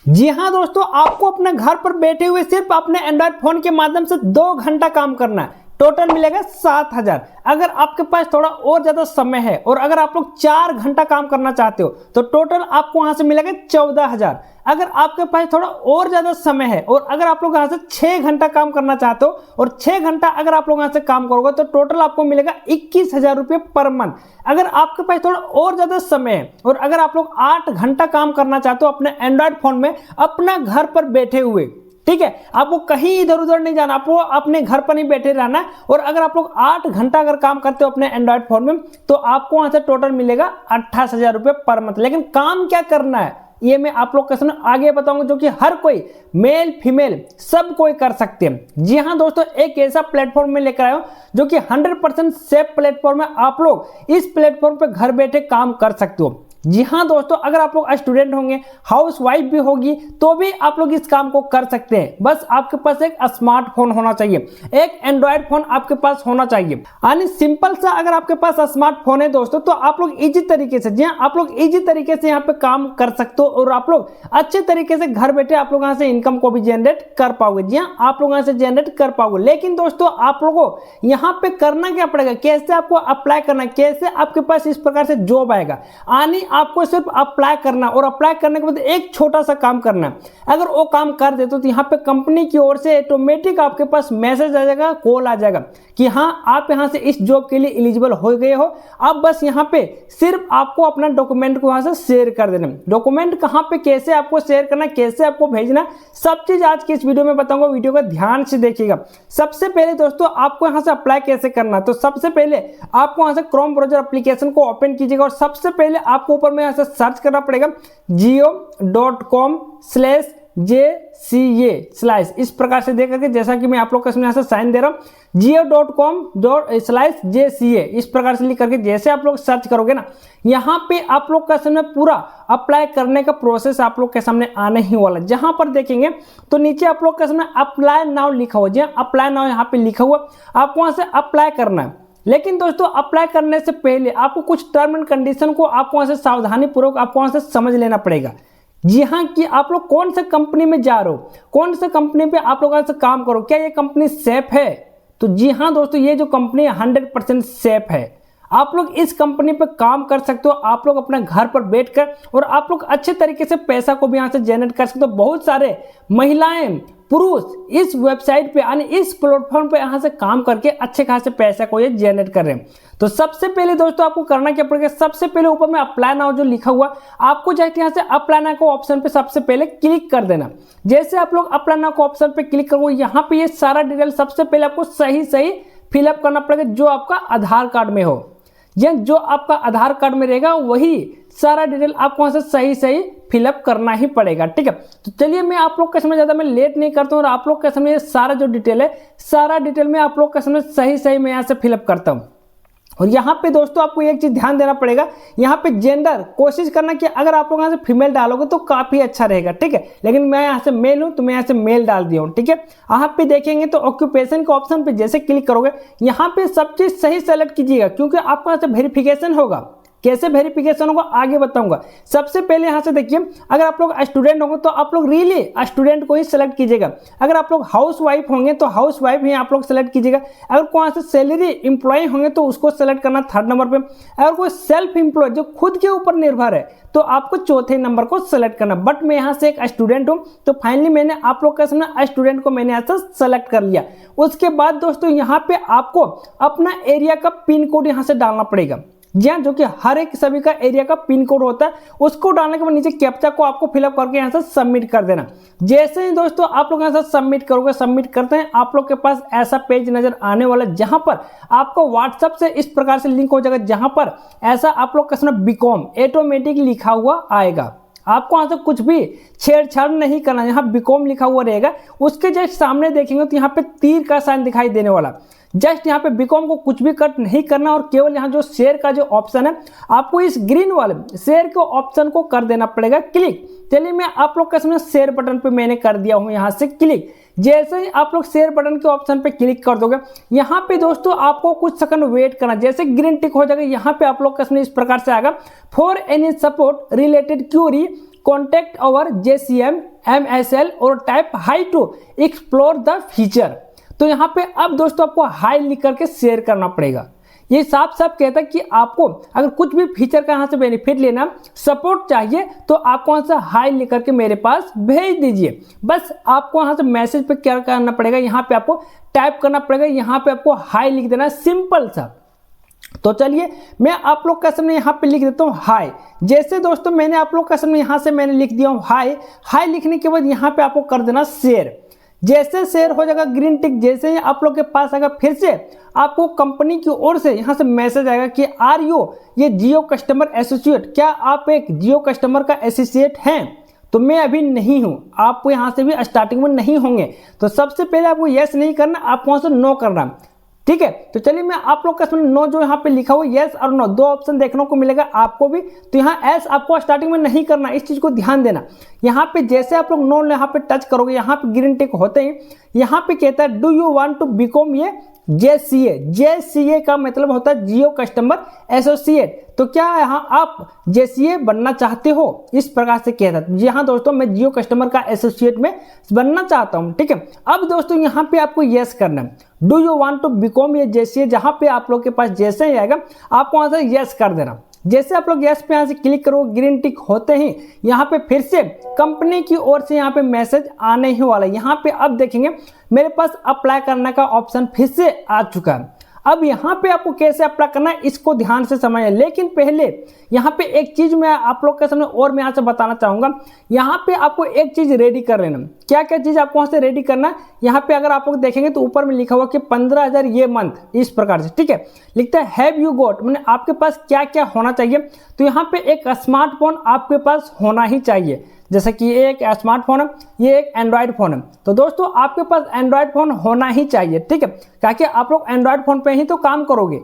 जी हाँ दोस्तों, आपको अपने घर पर बैठे हुए सिर्फ अपने एंड्रॉइड फोन के माध्यम से 2 घंटा काम करना है। टोटल मिलेगा 7,000। अगर आपके पास थोड़ा और ज्यादा समय है और अगर आप लोग 4 घंटा काम करना चाहते हो तो टोटल आपको वहां से मिलेगा 14,000। अगर आपके पास थोड़ा और ज्यादा समय है और अगर आप लोग यहाँ से 6 घंटा काम करना चाहते हो और 6 घंटा अगर आप लोग यहाँ से काम करोगे तो टोटल आपको मिलेगा 21,000 रुपये पर मंथ। अगर आपके पास थोड़ा और ज्यादा समय है और अगर आप लोग 8 घंटा काम करना चाहते हो अपने एंड्रॉइड फोन में अपना घर पर बैठे हुए, ठीक है, आपको कहीं इधर उधर नहीं जाना, आपको अपने घर पर नहीं बैठे रहना। और अगर आप लोग 8 घंटा अगर काम करते हो अपने एंड्रॉइड फोन में तो आपको वहां से टोटल मिलेगा 28,000 रुपये पर मंथ। लेकिन काम क्या करना है ये मैं आप लोग के सामने आगे बताऊंगा, जो कि हर कोई मेल फीमेल सब कोई कर सकते हैं। जी हाँ दोस्तों, एक ऐसा प्लेटफॉर्म में लेकर आया हूं जो कि 100% सेफ प्लेटफॉर्म है। आप लोग इस प्लेटफॉर्म पे घर बैठे काम कर सकते हो। जी हाँ दोस्तों, अगर आप लोग स्टूडेंट होंगे, हाउस वाइफ भी होगी तो भी आप लोग इस काम को कर सकते हैं। बस आपके पास एक स्मार्टफोन होना चाहिए, एक एंड्रॉइड फोन आपके पास होना चाहिए। यानी सिंपल सा अगर आपके पास स्मार्टफोन है दोस्तों तो आप लोग इजी तरीके से, जी हाँ, आप लोग इजी तरीके से यहाँ पे काम कर सकते हो और आप लोग अच्छे तरीके से घर बैठे आप लोग यहाँ से इनकम को भी जनरेट कर पाओगे। जी हाँ, आप लोग यहाँ से जनरेट कर पाओगे। लेकिन दोस्तों आप लोगों को यहाँ पे करना क्या पड़ेगा, कैसे आपको अप्लाई करना, कैसे आपके पास इस प्रकार से जॉब आएगा। आनी आपको सिर्फ अप्लाई करना और अप्लाई करने के बाद एक छोटा सा काम करना। अगर वो काम कर दे तो यहाँ पे कंपनी की ओर से ऑटोमेटिक आपके पास मैसेज आ जाएगा, कॉल आ जाएगा कि हाँ आप यहाँ से इस जॉब के लिए एलिजिबल हो गए हो। अब बस यहाँ पे सिर्फ आपको अपना डॉक्यूमेंट को वहां से शेयर कर देना। डॉक्यूमेंट कहाँ पे कैसे आपको शेयर करना, कैसे आपको भेजना, सब चीज आज की इस वीडियो में बताऊंगा। वीडियो को ध्यान से देखिएगा। सबसे पहले दोस्तों आपको यहाँ से अप्लाई कैसे करना, तो सबसे पहले आपको यहाँ से क्रोम ब्राउजर एप्लीकेशन को ओपन कीजिएगा और सबसे पहले आपको ऊपर में यहाँ से सर्च करना पड़ेगा jio.com/JCA/ इस प्रकार से देख करके, जैसा कि मैं आप लोग को यहाँ से साइन दे रहा हूँ, jio.com/JCA इस प्रकार से लिख करके जैसे आप लोग सर्च करोगे ना, यहाँ पे आप लोग का सामने पूरा अप्लाई करने का प्रोसेस आप लोग के सामने आने ही वाला। जहां पर देखेंगे तो नीचे आप लोग के सामने अप्लाई नाउ लिखा हुआ, जी अप्लाई नाउ यहाँ पे लिखा हुआ, आपको वहां से अप्लाई करना है। लेकिन दोस्तों अप्लाई करने से पहले आपको कुछ टर्म एंड कंडीशन को आपको वहां से सावधानी पूर्वक आपको वहां से समझ लेना पड़ेगा। जी हाँ, कि आप लोग कौन से कंपनी में जा रहे हो, कौन से कंपनी पे आप लोग से काम करो, क्या ये कंपनी सेफ है। तो जी हाँ दोस्तों, ये जो कंपनी 100% सेफ है। आप लोग इस कंपनी पे काम कर सकते हो, आप लोग अपने घर पर बैठकर, और आप लोग अच्छे तरीके से पैसा को भी यहाँ से जनरेट कर सकते हो। बहुत सारे महिलाएं पुरुष इस वेबसाइट पे यानी इस प्लेटफॉर्म पे यहाँ से काम करके अच्छे खासे पैसा को ये जनरेट कर रहे हैं। तो सबसे पहले दोस्तों आपको करना क्या पड़ेगा, सबसे पहले ऊपर में अप्लाई नाउ जो लिखा हुआ, आपको जाके यहाँ से अप्लाई नाउ को ऑप्शन पे सबसे पहले क्लिक कर देना। जैसे आप लोग अप्लाई नाउ को ऑप्शन पे क्लिक करोगे, यहाँ पे ये सारा डिटेल सबसे पहले आपको सही सही फिलअप करना पड़ेगा, जो आपका आधार कार्ड में हो। जो आपका आधार कार्ड में रहेगा वही सारा डिटेल आपको वहां से सही सही फिलअप करना ही पड़ेगा, ठीक है। तो चलिए मैं आप लोग के सामने ज्यादा मैं लेट नहीं करता हूँ और आप लोग के सामने ये सारा जो डिटेल है, सारा डिटेल में आप लोग के सामने सही सही मैं यहाँ से फिलअप करता हूँ। और यहाँ पे दोस्तों आपको एक चीज ध्यान देना पड़ेगा, यहाँ पे जेंडर कोशिश करना कि अगर आप लोग यहाँ से फीमेल डालोगे तो काफी अच्छा रहेगा, ठीक है। लेकिन मैं यहाँ से मेल हूँ तो मैं यहाँ से मेल डाल दिया हूँ, ठीक है। यहाँ पे देखेंगे तो ऑक्यूपेशन के ऑप्शन पे जैसे क्लिक करोगे, यहाँ पे सब चीज सही सेलेक्ट कीजिएगा, क्योंकि आपको यहाँ से वेरिफिकेशन होगा। कैसे वेरिफिकेशन होगा आगे बताऊंगा। सबसे पहले यहाँ से देखिए, अगर आप लोग स्टूडेंट होंगे तो आप लोग रियली स्टूडेंट को ही सिलेक्ट कीजिएगा। अगर आप लोग हाउस वाइफ होंगे तो हाउस वाइफ ही आप लोग सेलेक्ट कीजिएगा। अगर कोई से सैलरी एम्प्लॉय होंगे तो उसको सेलेक्ट करना 3rd नंबर पे। अगर कोई सेल्फ एम्प्लॉय जो खुद के ऊपर निर्भर है तो आपको 4थे नंबर को सेलेक्ट करना। बट मैं यहाँ से एक स्टूडेंट हूँ तो फाइनली मैंने आप लोग का सामने स्टूडेंट को मैंने यहाँ से सेलेक्ट कर लिया। उसके बाद दोस्तों यहाँ पे आपको अपना एरिया का पिन कोड यहाँ से डालना पड़ेगा, जी हाँ, जो कि हर एक सभी का एरिया का पिन कोड होता है। उसको डालने के बाद नीचे कैप्चा को आपको फिलअप करके यहाँ से सबमिट कर देना। जैसे ही दोस्तों आप लोग यहाँ से सबमिट करोगे, सबमिट करते हैं, आप लोग के पास ऐसा पेज नजर आने वाला है, जहां पर आपको व्हाट्सएप से इस प्रकार से लिंक हो जाएगा, जहां पर ऐसा आप लोग का बीकॉम ऑटोमेटिक लिखा हुआ आएगा। आपको यहाँ से कुछ भी छेड़छाड़ नहीं करना, यहाँ बीकॉम लिखा हुआ रहेगा। उसके जस्ट सामने देखेंगे तो यहाँ पे तीर का साइन दिखाई देने वाला, जस्ट यहाँ पे बीकॉम को कुछ भी कट नहीं करना और केवल यहाँ जो शेयर का जो ऑप्शन है आपको इस ग्रीन वाले शेयर के ऑप्शन को कर देना पड़ेगा क्लिक। चलिए मैं आप लोग के सामने शेयर बटन पे मैंने कर दिया हूँ यहाँ से क्लिक। जैसे ही आप लोग शेयर बटन के ऑप्शन पे क्लिक कर दोगे, यहाँ पे दोस्तों आपको कुछ सेकंड वेट करना। जैसे ग्रीन टिक हो जाएगा, यहाँ पे आप लोग के सामने इस प्रकार से आएगा, for any support related query contact our JCM MSL और type hi to explore the feature. तो यहाँ पे अब दोस्तों आपको हाई लिख करके शेयर करना पड़ेगा। ये साफ साफ कहता है कि आपको अगर कुछ भी फीचर का यहाँ से बेनिफिट लेना, सपोर्ट चाहिए, तो आपको यहाँ से हाई लिख करके मेरे पास भेज दीजिए। बस आपको यहाँ से मैसेज पे क्या करना पड़ेगा, यहाँ पे आपको टाइप करना पड़ेगा, यहाँ पे आपको हाई लिख देना, सिंपल सा। तो चलिए मैं आप लोग का सामने यहाँ पे लिख देता हूँ हाई। जैसे दोस्तों मैंने आप लोग का सामने यहाँ से मैंने लिख दिया हूँ हाई। हाई लिखने के बाद यहाँ पे आपको कर देना शेयर। जैसे शेयर हो जाएगा ग्रीन टिक, जैसे ही आप लोग के पास आएगा, फिर से आपको कंपनी की ओर से यहाँ से मैसेज आएगा कि आर यू ये जियो कस्टमर एसोसिएट, क्या आप एक जियो कस्टमर का एसोसिएट हैं? तो मैं अभी नहीं हूँ, आपको यहाँ से भी स्टार्टिंग में नहीं होंगे। तो सबसे पहले आपको यस नहीं करना, आपको वहाँ से नो करना, ठीक है। तो चलिए मैं आप लोग का नो जो यहाँ पे लिखा हुआ यस और नो, दो ऑप्शन देखने को मिलेगा आपको भी। तो यहाँ एस आपको स्टार्टिंग में नहीं करना, इस चीज को ध्यान देना। यहाँ पे जैसे आप लोग नो यहाँ पे टच करोगे, यहाँ पे ग्रीन टिक होते ही यहाँ पे कहता है do you want to become ये JCA। JCA का मतलब होता है जियो कस्टमर एसोसिएट। तो क्या यहाँ आप JCA बनना चाहते हो? इस प्रकार से कहता है। जी हाँ दोस्तों, मैं जियो कस्टमर का एसोसिएट में बनना चाहता हूँ, ठीक है। अब दोस्तों यहाँ पे आपको यस करना है, do you want to become ये JCA। जहाँ पे आप लोग के पास जैसे ही आएगा आपको वहाँ से यस कर देना। जैसे आप लोग यस पे यहाँ से क्लिक करोगे, ग्रीन टिक होते ही यहाँ पे फिर से कंपनी की ओर से यहाँ पे मैसेज आने ही वाला है। यहाँ पे अब देखेंगे मेरे पास अप्लाई करने का ऑप्शन फिर से आ चुका है। अब यहाँ पे आपको कैसे अप्लाई करना है इसको ध्यान से समझिए। लेकिन पहले यहाँ पे एक चीज मैं आप लोग के सामने और मैं यहाँ से बताना चाहूंगा। यहाँ पे आपको एक चीज रेडी कर लेना। क्या क्या चीज आपको वहां से रेडी करना है? यहाँ पे अगर आप लोग देखेंगे तो ऊपर में लिखा हुआ कि 15,000 ये मंथ, इस प्रकार से, ठीक है। लिखता है हैव यू गॉट, मैंने आपके पास क्या क्या होना चाहिए। तो यहाँ पे एक स्मार्टफोन आपके पास होना ही चाहिए। जैसे कि ये एक स्मार्टफोन है, ये एक एंड्रॉयड फोन है। तो दोस्तों आपके पास एंड्रॉयड फोन होना ही चाहिए, ठीक है, ताकि आप लोग एंड्रॉयड फोन पे ही तो काम करोगे।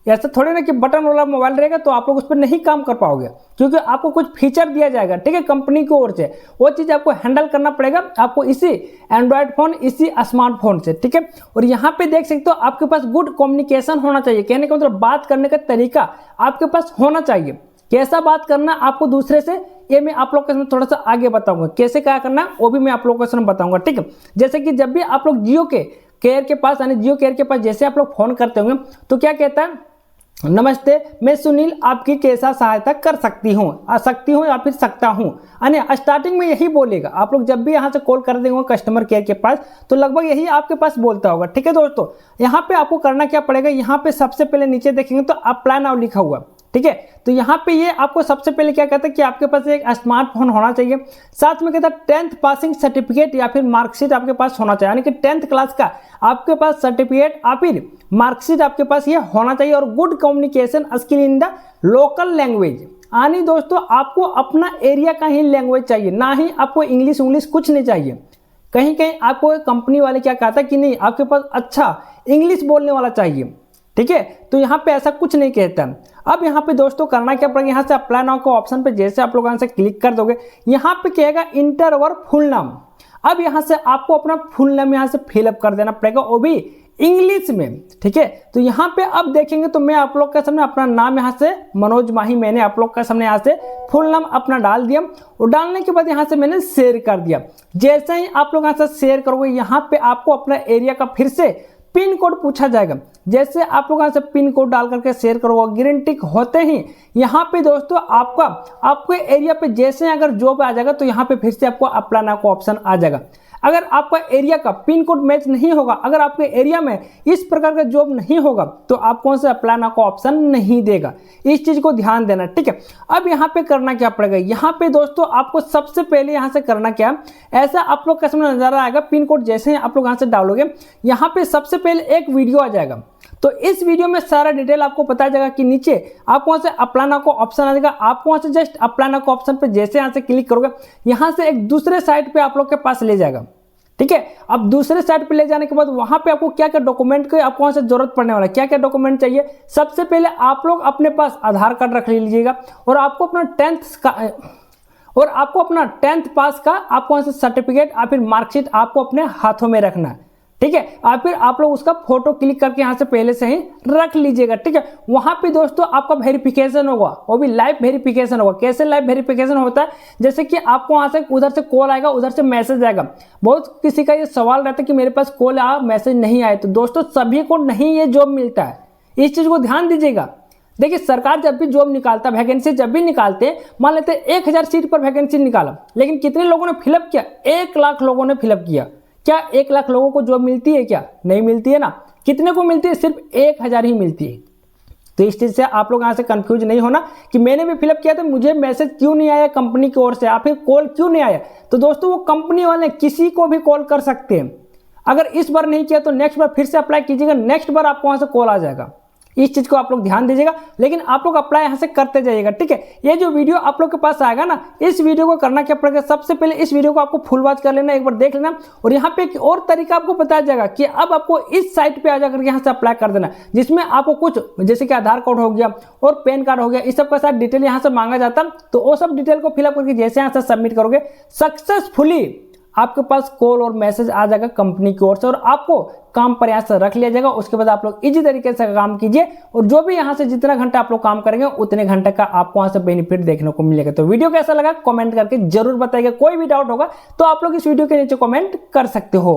ऐसा थोड़ी ना कि बटन वाला मोबाइल रहेगा तो आप लोग उस पर नहीं काम कर पाओगे, क्योंकि आपको कुछ फीचर दिया जाएगा, ठीक है, कंपनी की ओर से। वो चीज़ आपको हैंडल करना पड़ेगा आपको इसी एंड्रॉयड फोन, इसी स्मार्टफोन से, ठीक है। और यहाँ पे देख सकते हो आपके पास गुड कम्युनिकेशन होना चाहिए। कहने का मतलब बात करने का तरीका आपके पास होना चाहिए। कैसा बात करना आपको दूसरे से, ये मैं आप लोग के सामने थोड़ा सा आगे बताऊंगा। कैसे क्या करना वो भी मैं आप लोगों के सामने बताऊंगा, ठीक है। जैसे कि जब भी आप लोग जियो के केयर के पास, यानी जियो केयर के पास जैसे आप लोग फोन करते होंगे तो क्या कहता है, नमस्ते मैं सुनील आपकी कैसा सहायता कर सकती हूँ, या फिर सकता हूँ। यानी स्टार्टिंग में यही बोलेगा। आप लोग जब भी यहाँ से कॉल कर देंगे कस्टमर केयर के पास तो लगभग यही आपके पास बोलता होगा, ठीक है दोस्तों। यहाँ पे आपको करना क्या पड़ेगा, यहाँ पे सबसे पहले नीचे देखेंगे तो अप्लाई नाउ लिखा हुआ, ठीक है। तो यहाँ पे ये आपको सबसे पहले क्या कहता है कि आपके पास एक स्मार्टफोन होना चाहिए। साथ में कहता है 10th पासिंग सर्टिफिकेट या फिर मार्कशीट आपके पास होना चाहिए, यानी कि 10th क्लास का आपके पास सर्टिफिकेट या फिर मार्कशीट आपके पास ये होना चाहिए। और good communication skill in the local language, यानी दोस्तों आपको अपना एरिया का ही लैंग्वेज चाहिए, ना ही आपको इंग्लिश कुछ नहीं चाहिए। कहीं कहीं आपको कंपनी वाले क्या कहता है कि नहीं आपके पास अच्छा इंग्लिश बोलने वाला चाहिए, ठीक है। तो यहाँ पे ऐसा कुछ नहीं कहता। अब यहाँ पे दोस्तों करना क्या पड़ेगा, यहाँ से अप्लाई नाउ के ऑप्शन पे जैसे आप लोग यहाँ से क्लिक कर दोगे, यहाँ पे कहेगा इंटर अवर फुल नाम। अब यहाँ से आपको अपना फुल नाम यहाँ से फिलअप कर देना पड़ेगा, वो भी इंग्लिश में, ठीक है। तो यहाँ पे अब देखेंगे तो मैं आप लोग के सामने अपना नाम यहाँ से मनोज माही, मैंने आप लोग के सामने यहाँ से फुल नाम अपना डाल दिया। और डालने के बाद यहाँ से मैंने शेयर कर दिया। जैसे ही आप लोग यहाँ से शेयर करोगे, यहाँ पे आपको अपना एरिया का फिर से पिन कोड पूछा जाएगा। जैसे आप लोग यहाँ से पिन कोड डाल करके शेयर करोगे, ग्रीन टिक होते ही यहाँ पे दोस्तों आपके एरिया पे जैसे अगर जॉब आ जाएगा तो यहाँ पे फिर से आपको अप्लाई नाउ का ऑप्शन आ जाएगा। अगर आपका एरिया का पिन कोड मैच नहीं होगा, अगर आपके एरिया में इस प्रकार का जॉब नहीं होगा तो आपको से अप्लाई नाउ का ऑप्शन नहीं देगा। इस चीज को ध्यान देना, ठीक है। अब यहाँ पे करना क्या पड़ेगा, यहाँ पे दोस्तों आपको सबसे पहले यहाँ से करना क्या, ऐसा आप लोग का सामने नजारा आएगा। पिन कोड जैसे ही आप लोग यहाँ से डालोगे, यहाँ पे सबसे पहले एक वीडियो आ जाएगा। तो इस वीडियो में सारा डिटेल आपको पता जाएगा कि नीचे आपको वहां से अप्लाई नाउ का ऑप्शन आ जाएगा। आपको वहां से जस्ट अप्लाई नाउ का ऑप्शन पे जैसे यहाँ से क्लिक करोगे, यहाँ से एक दूसरे साइट पे आप लोग के पास ले जाएगा, ठीक है। अब दूसरे साइट पे ले जाने के बाद वहां पे आपको क्या क्या डॉक्यूमेंट की आपको वहां से जरूरत पड़ने वाला है, क्या क्या डॉक्यूमेंट चाहिए। सबसे पहले आप लोग अपने पास आधार कार्ड रख लीजिएगा, और आपको अपना 10th पास का आपको वहां से सर्टिफिकेट या फिर मार्कशीट आपको अपने हाथों में रखना है, ठीक है। और फिर आप लोग उसका फोटो क्लिक करके यहाँ से पहले से ही रख लीजिएगा, ठीक है। वहां पे दोस्तों आपका वेरिफिकेशन होगा, वो भी लाइव वेरिफिकेशन होगा। कैसे लाइव वेरिफिकेशन होता है, जैसे कि आपको वहां से उधर से कॉल आएगा, उधर से मैसेज आएगा। बहुत किसी का ये सवाल रहता है कि मेरे पास कॉल आया मैसेज नहीं आया, तो दोस्तों सभी को नहीं ये जॉब मिलता है, इस चीज को ध्यान दीजिएगा। देखिए सरकार जब भी जॉब निकालता, वैकेंसी जब भी निकालते हैं, मान लेते हैं 1000 सीट पर वैकेंसी निकाला, लेकिन कितने लोगों ने फिलअप किया? 1 लाख लोगों ने फिलअप किया। क्या 1 लाख लोगों को जॉब मिलती है? क्या नहीं मिलती है ना। कितने को मिलती है? सिर्फ 1000 ही मिलती है। तो इस चीज से आप लोग यहाँ से कंफ्यूज नहीं होना कि मैंने भी फिलअप किया था, मुझे मैसेज क्यों नहीं आया कंपनी की ओर से, या फिर कॉल क्यों नहीं आया। तो दोस्तों वो कंपनी वाले किसी को भी कॉल कर सकते हैं। अगर इस बार नहीं किया तो नेक्स्ट बार फिर से अप्लाई कीजिएगा, नेक्स्ट बार आपको वहां से कॉल आ जाएगा। इस चीज को आप लोग ध्यान दीजिएगा, लेकिन आप लोग अप्लाई यहां से करते जाइएगा, ठीक है। ये जो वीडियो आप लोग के पास आएगा ना, इस वीडियो को करना क्या पड़ेगा, सबसे पहले इस वीडियो को आपको फुल वॉच कर लेना, एक बार देख लेना, और यहाँ पे एक और तरीका आपको बताया जाएगा कि अब आपको इस साइट पे आ जाकर यहाँ से अप्लाई कर देना, जिसमें आपको कुछ जैसे कि आधार कार्ड हो गया और पैन कार्ड हो गया, इस सब का साथ डिटेल यहाँ से मांगा जाता। तो वो सब डिटेल को फिलअप करके जैसे यहाँ से सबमिट करोगे, सक्सेसफुली आपके पास कॉल और मैसेज आ जाएगा कंपनी की ओर से, और आपको काम पर यहाँ से रख लिया जाएगा। उसके बाद आप लोग इजी तरीके से काम कीजिए, और जो भी यहाँ से जितना घंटा आप लोग काम करेंगे उतने घंटे का आपको वहां से बेनिफिट देखने को मिलेगा। तो वीडियो कैसा लगा कमेंट करके जरूर बताइएगा। कोई भी डाउट होगा तो आप लोग इस वीडियो के नीचे कमेंट कर सकते हो।